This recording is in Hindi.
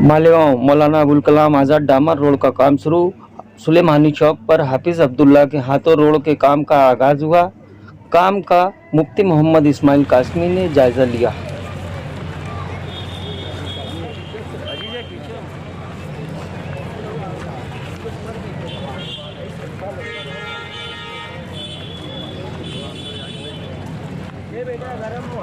मालेगांव मौलाना अबुल कलाम आज़ाद डामर रोड का काम शुरू। सुलेमानी चौक पर हाफिज अब्दुल्ला के हाथों रोड के काम का आगाज हुआ। काम का मुफ्ती मोहम्मद इस्माइल कासमी ने जायजा लिया। ये बेटा गरम हो